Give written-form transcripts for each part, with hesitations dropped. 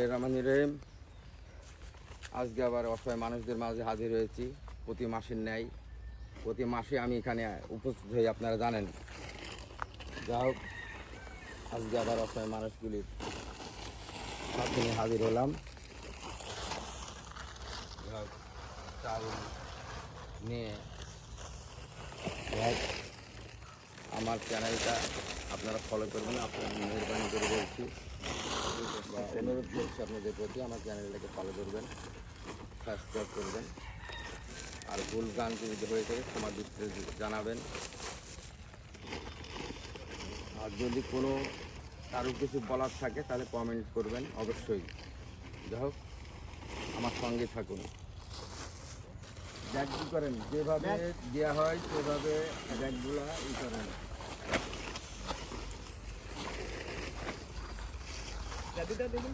রহমানির রহিম। আজকে আবার অসহায় মানুষদের মাঝে হাজির হয়েছি প্রতি মাসের ন্যায়। প্রতি মাসে আমি এখানে উপস্থিত হই, আপনারা জানেন। যা হোক, আজকে আবার অসহায় মানুষগুলির সাথে নিয়ে হাজির হলাম। চাল নিয়ে আমার চ্যানেলটা আপনারা ফলো করবেন, আপনারা মেহরবানি করে বলছি বা অনুরোধ করছি আপনাদের প্রতি, আমার চ্যানেলটাকে ফলো করবেন, সাবস্ক্রাইব করবেন। আর ভুল গানটি যদি হয়ে থাকে ক্ষমা দৃষ্টিতে জানাবেন। আর যদি কোনো কারো কিছু বলার থাকে তাহলে কমেন্ট করবেন অবশ্যই। যাই হোক, আমার সঙ্গে থাকুন। ব্যাগ কী করেন, যেভাবে দেওয়া হয় সেভাবে ব্যাগগুলো করেন। দেখুন,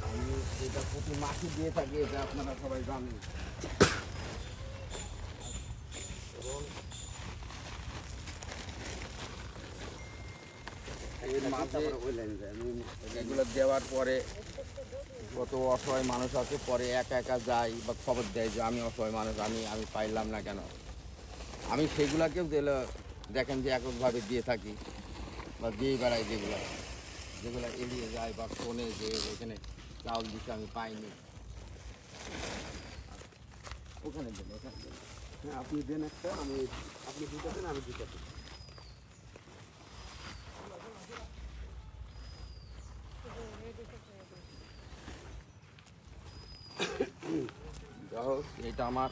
আমি এটা প্রতি মাসে দিয়ে থাকি, এটা আপনারা সবাই জানেন। এবং এর মাঝে এগুলো দেওয়ার পরে কত অসহায় মানুষ আছে, পরে একা একা যায় বা খবর দেয় যে আমি অসহায় মানুষ, আমি পাইলাম না কেন। আমি সেগুলাকেও দিলে দেখেন যে এককভাবে দিয়ে থাকি বা দিয়ে বেড়াই, যেগুলো এড়িয়ে যায় বা শোনে যে এখানে চাউল দিতে আমি পাইনি। ওখানে দেন, ওখানে দেন। হ্যাঁ, আপনি দেন একটা, আপনি দুটা দেন, আমি দুটা দেন। যাই হোক, এটা আমার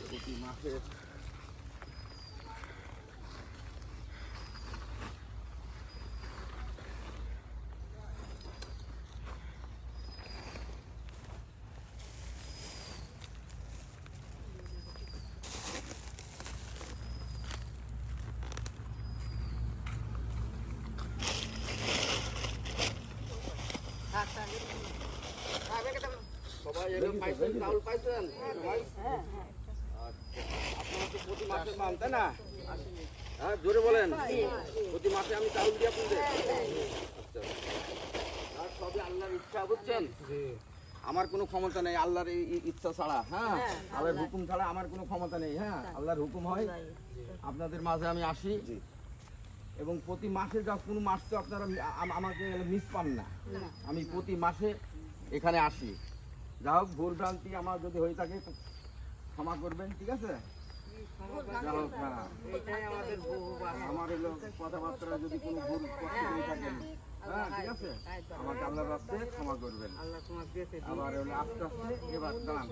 প্রতি মাসের সবাই এরকম পাইছেন, চাউল পাইছেন সবাই? আপনারা তো প্রতি মাসে পান, তাই না? হ্যাঁ, জোরে বলেন। প্রতি মাসে আমি চাউল দিই আপনাদের। আচ্ছা, আর সবই আল্লাহর ইচ্ছা, বুঝছেন? আমার কোনো ক্ষমতা নেই আল্লাহর ইচ্ছা ছাড়া। হ্যাঁ, আল্লাহর হুকুম ছাড়া আমার কোনো ক্ষমতা নেই। হ্যাঁ, আল্লাহর হুকুম হয় আপনাদের মাঝে আমি আসি। এবং প্রতি মাসে যা কোনো মাস তো আপনারা আমাকে মিস পান না। আমি প্রতি মাসে এখানে আসি। যা হোক, ভুল ভ্রান্তি আমার যদি হয়ে থাকে ক্ষমা করবেন, ঠিক আছে? যা হোক, হ্যাঁ, আমার হলো কথাবার্তা যদি কোনো ভুল হয়ে থাকেন, হ্যাঁ, ঠিক আছে, আমাকে আল্লাহর রাস্তায় ক্ষমা করবেন। আবার হলো আস্তে আস্তে এবার দাঁড়ান।